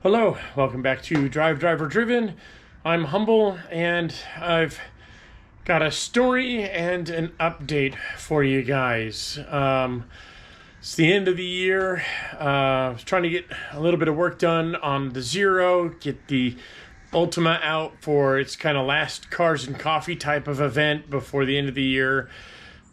Hello, welcome back to DriveDriverDriven. I'm Humble, and I've got a story and an update for you guys. It's the end of the year. I was trying to get a little bit of work done on the Zero, get the Ultima out for its kind of last cars and coffee type of event before the end of the year,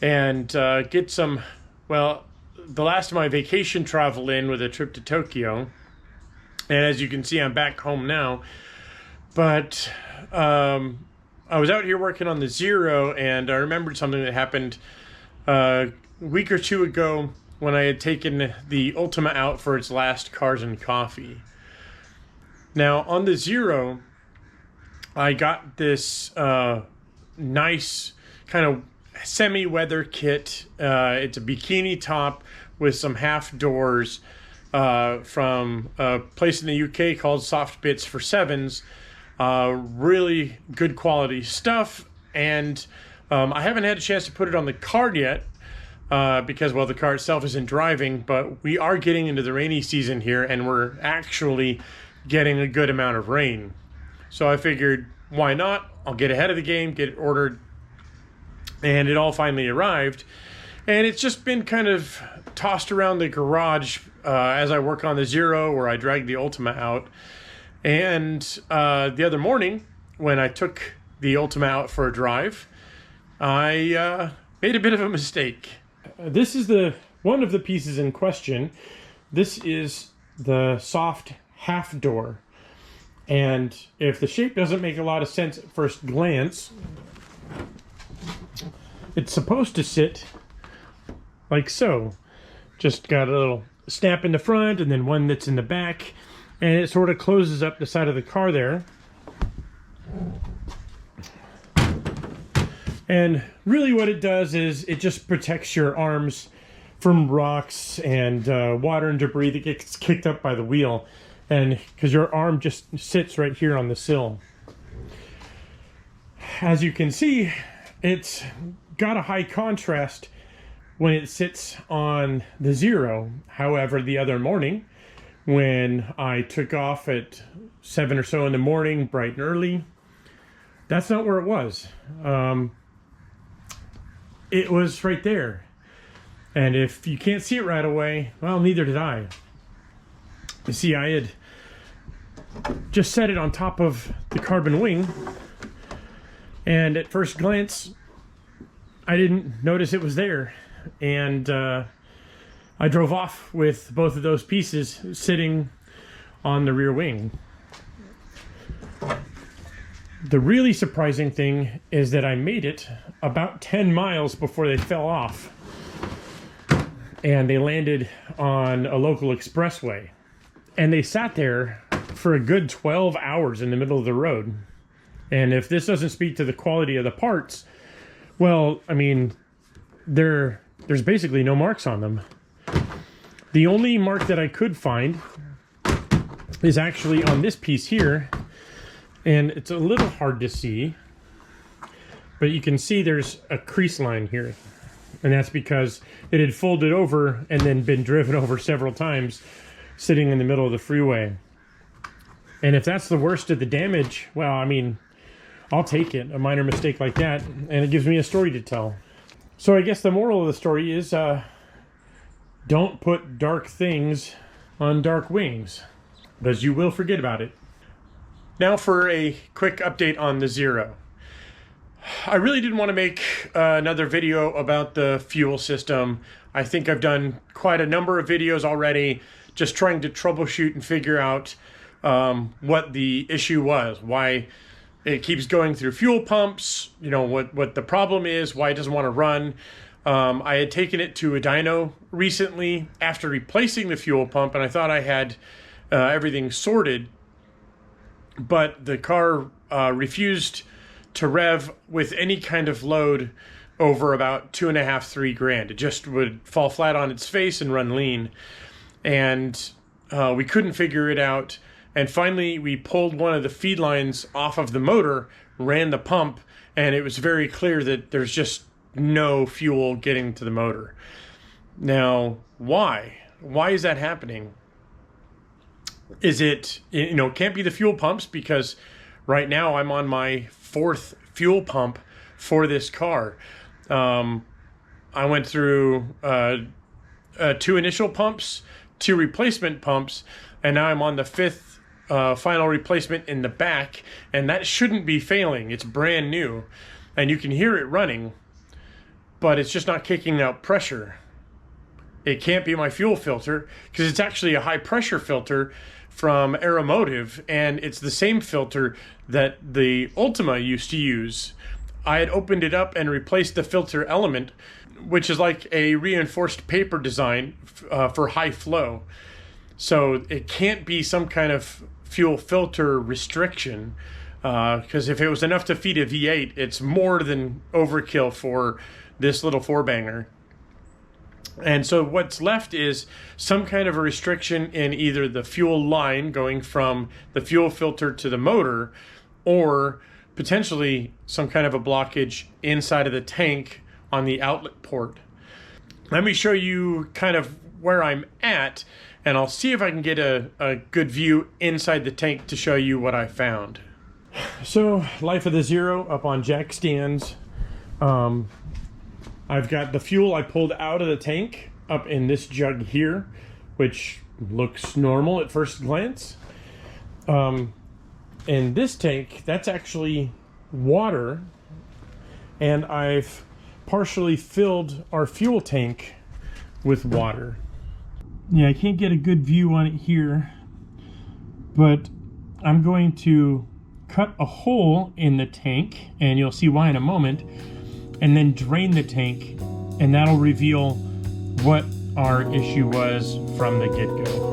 and get some, well, the last of my vacation travel in with a trip to Tokyo. And as you can see, I'm back home now. But I was out here working on the Zero, and I remembered something that happened a week or two ago when I had taken the Ultima out for its last cars and coffee. Now, on the Zero, I got this nice kind of semi-weather kit. It's a bikini top with some half doors. From a place in the UK called Soft Bits for Sevens. Really good quality stuff, and I haven't had a chance to put it on the car yet because, well, the car itself isn't driving, but we are getting into the rainy season here, and we're actually getting a good amount of rain. So I figured, why not? I'll get ahead of the game, get it ordered, and it all finally arrived. And it's just been kind of tossed around the garage as I work on the Zero, where I drag the Ultima out. And the other morning, when I took the Ultima out for a drive, I made a bit of a mistake. This is one of the pieces in question. This is the soft half door. And if the shape doesn't make a lot of sense at first glance, it's supposed to sit like so. Just got a little snap in the front and then one that's in the back, and it sort of closes up the side of the car there. And really what it does is it just protects your arms from rocks and water and debris that gets kicked up by the wheel, and because your arm just sits right here on the sill. As you can see, it's got a high contrast when it sits on the Zero. However, the other morning, when I took off at 7 or so in the morning, bright and early, that's not where it was. It was right there. And if you can't see it right away, well, neither did I. You see, I had just set it on top of the carbon wing, and at first glance, I didn't notice it was there. And I drove off with both of those pieces sitting on the rear wing. The really surprising thing is that I made it about 10 miles before they fell off, and they landed on a local expressway, and they sat there for a good 12 hours in the middle of the road. And if this doesn't speak to the quality of the parts, well, I mean, there's basically no marks on them. The only mark that I could find is actually on this piece here, and it's a little hard to see, but you can see there's a crease line here, and that's because it had folded over and then been driven over several times sitting in the middle of the freeway. And if that's the worst of the damage, well, I mean, I'll take it, a minor mistake like that, and it gives me a story to tell. So I guess the moral of the story is don't put dark things on dark wings, because you will forget about it. Now for a quick update on the Zero. I really didn't want to make another video about the fuel system. I think I've done quite a number of videos already just trying to troubleshoot and figure out what the issue was, why it keeps going through fuel pumps, you know, what the problem is, why it doesn't want to run. I had taken it to a dyno recently after replacing the fuel pump, and I thought I had everything sorted, but the car refused to rev with any kind of load over about 2.5, 3 grand. It just would fall flat on its face and run lean. And we couldn't figure it out. And finally, we pulled one of the feed lines off of the motor, ran the pump, and it was very clear that there's just no fuel getting to the motor. Now, why? Why is that happening? Is it, you know, can't be the fuel pumps, because right now I'm on my 4th fuel pump for this car. I went through 2 initial pumps, 2 replacement pumps, and now I'm on the 5th final replacement in the back, and that shouldn't be failing. It's brand new, and you can hear it running, but it's just not kicking out pressure. It can't be my fuel filter, because it's actually a high pressure filter from Aeromotive, and it's the same filter that the Ultima used to use. I had opened it up and replaced the filter element, which is like a reinforced paper design for high flow. So it can't be some kind of fuel filter restriction, because if it was enough to feed a V8, it's more than overkill for this little 4-banger. And so what's left is some kind of a restriction in either the fuel line going from the fuel filter to the motor, or potentially some kind of a blockage inside of the tank on the outlet port. Let me show you kind of where I'm at, and I'll see if I can get a good view inside the tank to show you what I found. So, life of the Zero up on jack stands. I've got the fuel I pulled out of the tank up in this jug here, which looks normal at first glance. In this tank, that's actually water, and I've partially filled our fuel tank with water. Yeah, I can't get a good view on it here, but I'm going to cut a hole in the tank, and you'll see why in a moment, and then drain the tank, and that'll reveal what our issue was from the get-go.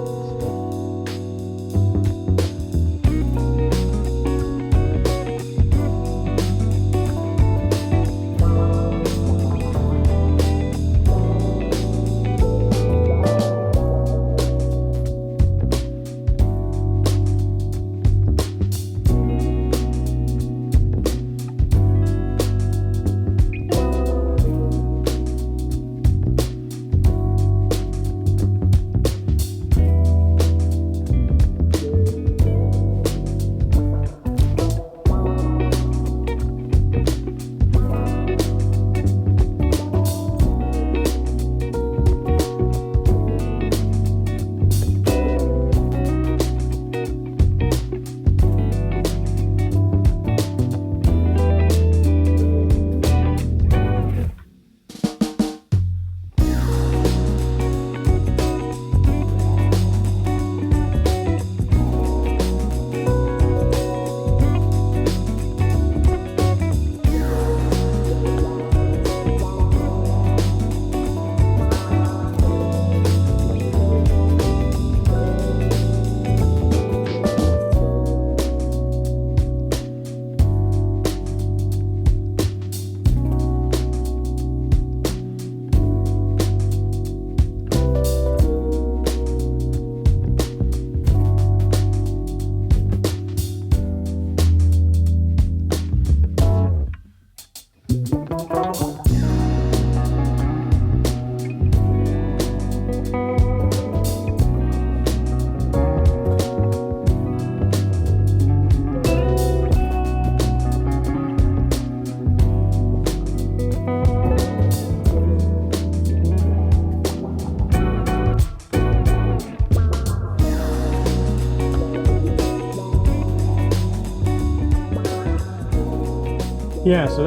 Yeah, so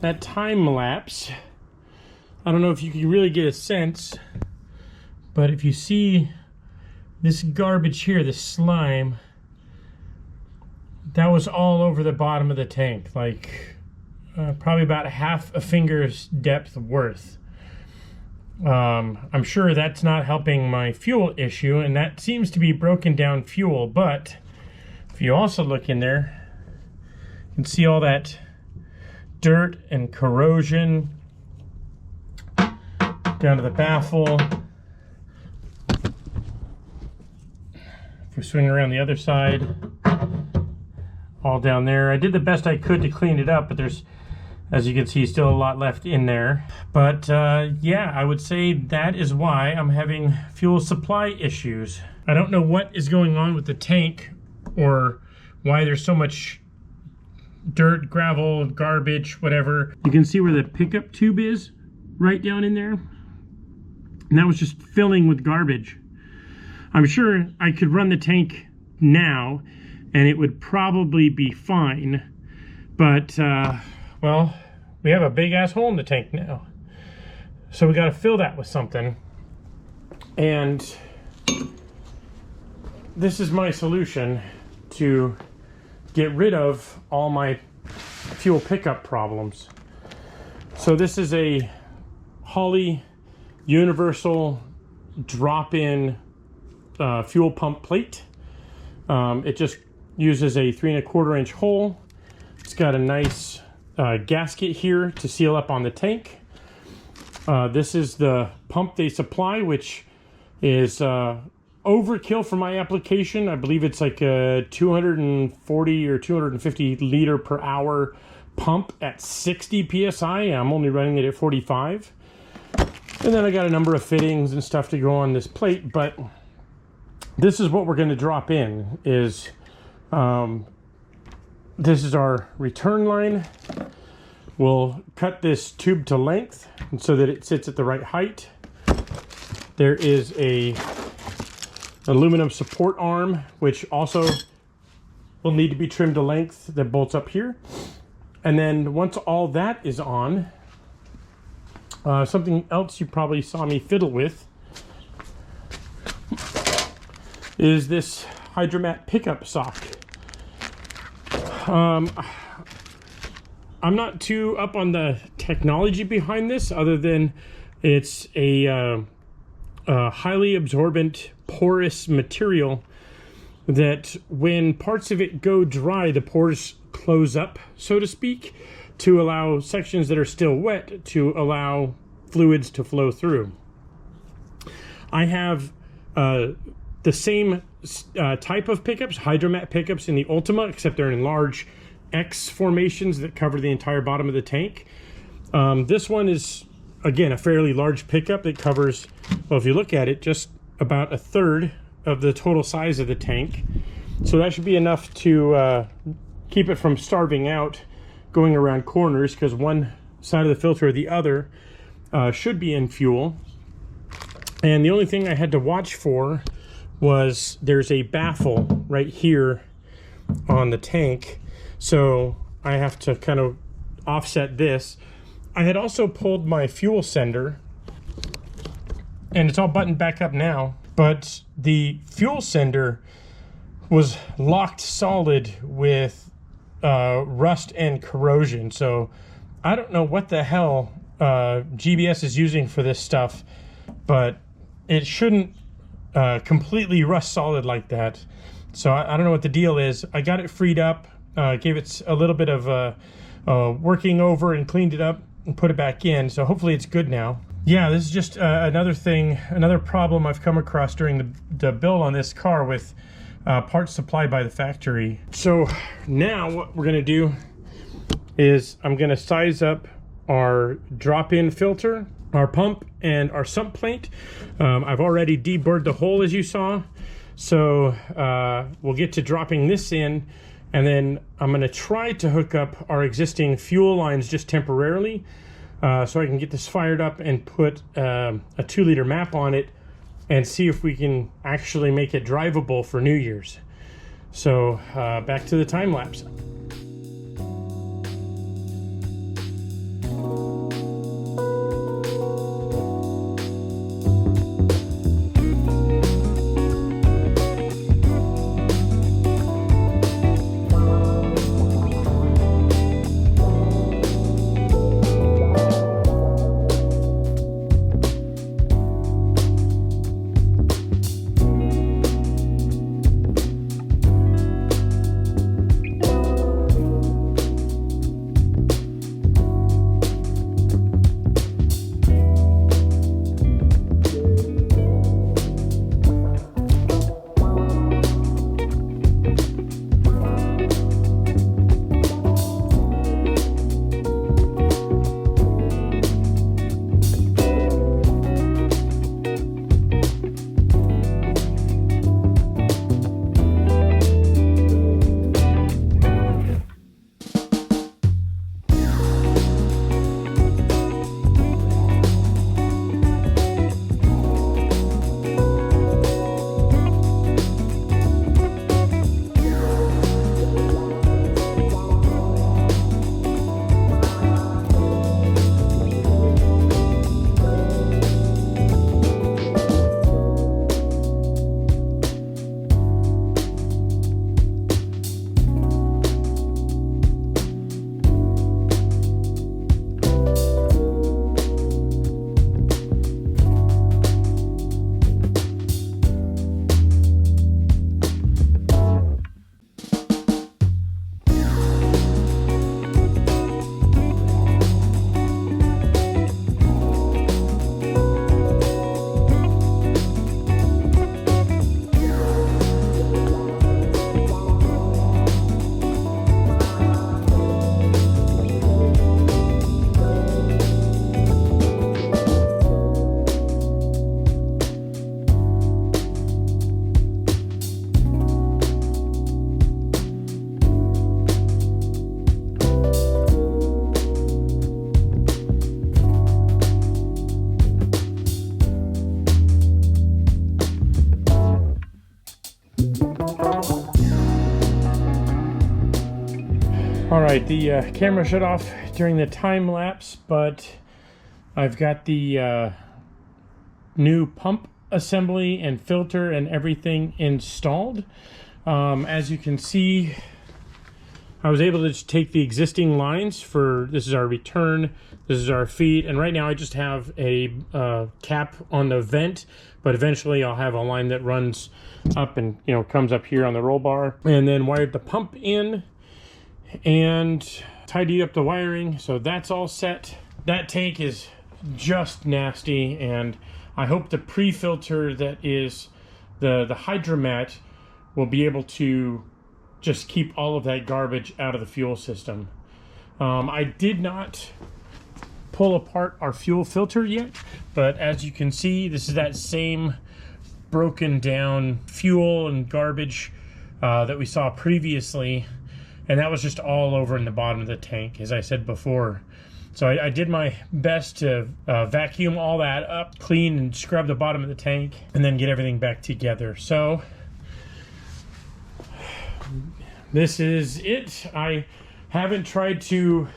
that time lapse, I don't know if you can really get a sense, but if you see this garbage here, this slime, that was all over the bottom of the tank, like probably about half a finger's depth worth. I'm sure that's not helping my fuel issue, and that seems to be broken down fuel, but if you also look in there, you can see all that dirt and corrosion down to the baffle. If we swing around the other side, all down there. I did the best I could to clean it up, but there's As you can see, still a lot left in there. But yeah, I would say that is why I'm having fuel supply issues. I don't know what is going on with the tank or why there's so much dirt, gravel, garbage, whatever. You can see where the pickup tube is, right down in there. And that was just filling with garbage. I'm sure I could run the tank now and it would probably be fine. But, well, we have a big ass hole in the tank now. So we got to fill that with something. And this is my solution to get rid of all my fuel pickup problems. So this is a Holley universal drop-in fuel pump plate. It just uses a 3 1/4 inch hole. It's got a nice gasket here to seal up on the tank. This is the pump they supply, which is overkill for my application. I believe it's like a 240 or 250 liter per hour pump at 60 psi. I'm only running it at 45. And then I got a number of fittings and stuff to go on this plate, but this is what we're going to drop in. This is our return line. We'll cut this tube to length so that it sits at the right height. There is a aluminum support arm, which also will need to be trimmed to length, that bolts up here. And then once all that is on, something else you probably saw me fiddle with is this Hydromat pickup sock. I'm not too up on the technology behind this, other than it's a highly absorbent, porous material that when parts of it go dry, the pores close up, so to speak, to allow sections that are still wet to allow fluids to flow through. I have the same type of pickups, Hydromat pickups in the Ultima, except they're in large X formations that cover the entire bottom of the tank. This one is, again, a fairly large pickup that covers, well, if you look at it, just about a third of the total size of the tank. So that should be enough to keep it from starving out going around corners, because one side of the filter or the other should be in fuel. And the only thing I had to watch for was there's a baffle right here on the tank. So I have to kind of offset this. I had also pulled my fuel sender, and it's all buttoned back up now, but the fuel sender was locked solid with rust and corrosion. So I don't know what the hell GBS is using for this stuff, but it shouldn't completely rust solid like that. So I don't know what the deal is. I got it freed up, gave it a little bit of working over and cleaned it up and put it back in. So hopefully it's good now. Yeah, this is just another thing, another problem I've come across during the build on this car with parts supplied by the factory. So now what we're gonna do is I'm gonna size up our drop-in filter, our pump, and our sump plate. I've already deburred the hole, as you saw. So we'll get to dropping this in, and then I'm going to try to hook up our existing fuel lines just temporarily, so I can get this fired up and put a 2-liter map on it and see if we can actually make it drivable for New Year's. So back to the time lapse. All right, the camera shut off during the time lapse, but I've got the new pump assembly and filter and everything installed. As you can see, I was able to just take the existing lines for, this is our return, this is our feed, and right now I just have a cap on the vent, but eventually I'll have a line that runs up and, you know, comes up here on the roll bar, and then wired the pump in and tidied up the wiring, so that's all set. That tank is just nasty, and I hope the pre-filter that is the hydromat will be able to just keep all of that garbage out of the fuel system. I did not pull apart our fuel filter yet, but as you can see, this is that same broken down fuel and garbage that we saw previously, and that was just all over in the bottom of the tank, as I said before. So I did my best to vacuum all that up, clean and scrub the bottom of the tank, and then get everything back together. So this is it. I haven't tried to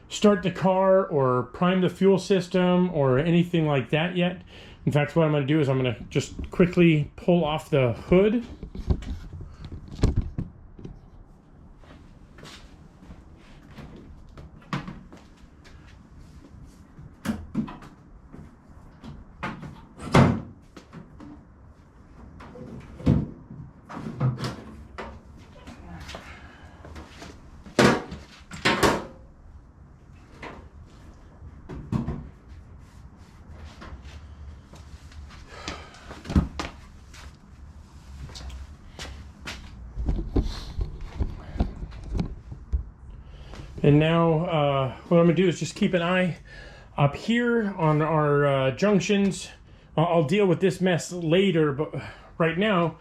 start the car or prime the fuel system or anything like that yet. In fact, what I'm going to do is I'm going to just quickly pull off the hood. And now what I'm going to do is just keep an eye up here on our junctions. I'll deal with this mess later, but right now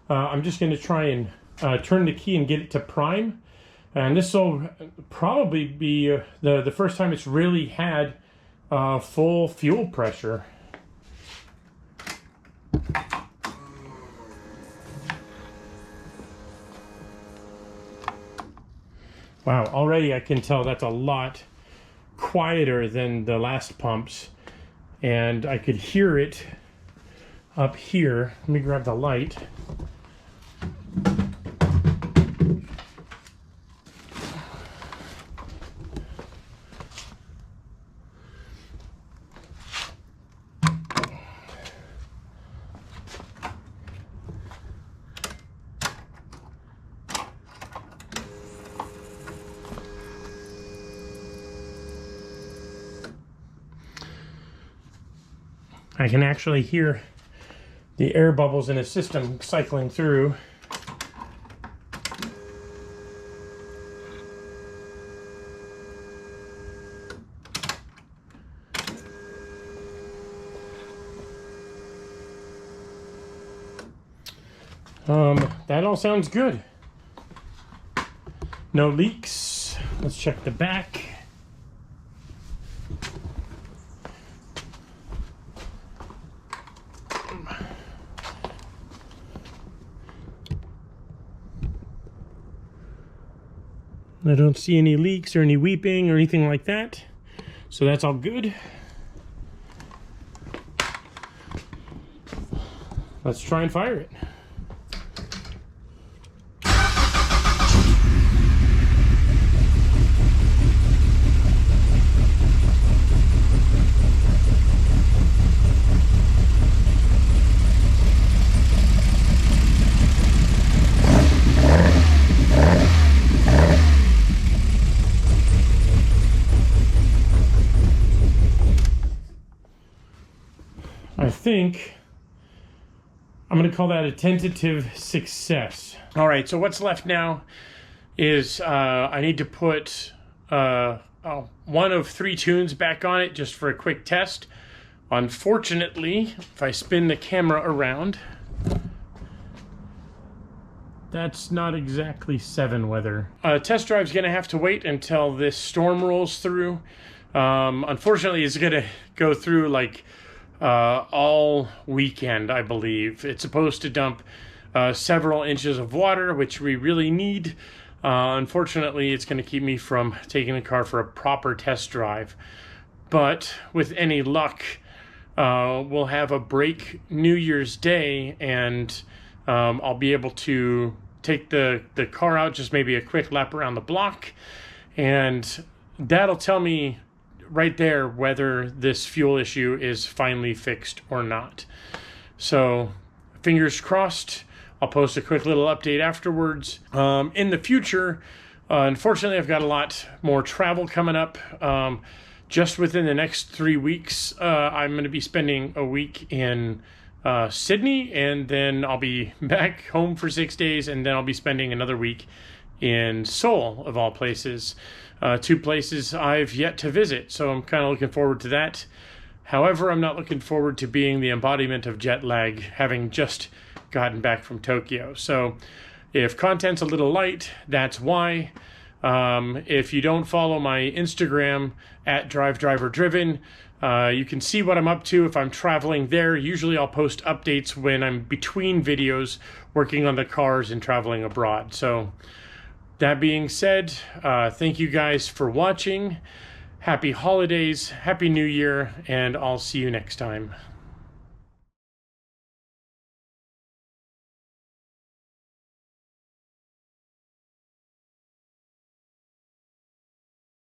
I'm just going to try and turn the key and get it to prime. And this will probably be the first time it's really had full fuel pressure. Wow, already I can tell that's a lot quieter than the last pumps, and I could hear it up here. Let me grab the light. I can actually hear the air bubbles in the system cycling through. That all sounds good. No leaks. Let's check the back. I don't see any leaks or any weeping or anything like that, so that's all good. Let's try and fire it. I think I'm going to call that a tentative success. All right, so what's left now is I need to put one of 3 tunes back on it just for a quick test. Unfortunately, if I spin the camera around, that's not exactly 7 weather. Test drive's going to have to wait until this storm rolls through. Unfortunately, it's going to go through like all weekend, I believe. It's supposed to dump several inches of water, which we really need. Unfortunately, it's going to keep me from taking the car for a proper test drive. But with any luck, we'll have a break New Year's Day, and I'll be able to take the car out, just maybe a quick lap around the block, and that'll tell me right there whether this fuel issue is finally fixed or not. So fingers crossed. I'll post a quick little update afterwards. In the future, unfortunately, I've got a lot more travel coming up. Just within the next 3 weeks, I'm going to be spending a week in Sydney, and then I'll be back home for 6 days, and then I'll be spending another week in Seoul, of all places. 2 places I've yet to visit, so I'm kind of looking forward to that. However, I'm not looking forward to being the embodiment of jet lag, having just gotten back from Tokyo. So if content's a little light, that's why. If you don't follow my Instagram at DriveDriverDriven, you can see what I'm up to if I'm traveling there. Usually I'll post updates when I'm between videos working on the cars and traveling abroad. So that being said, thank you guys for watching. Happy holidays, Happy New Year, and I'll see you next time.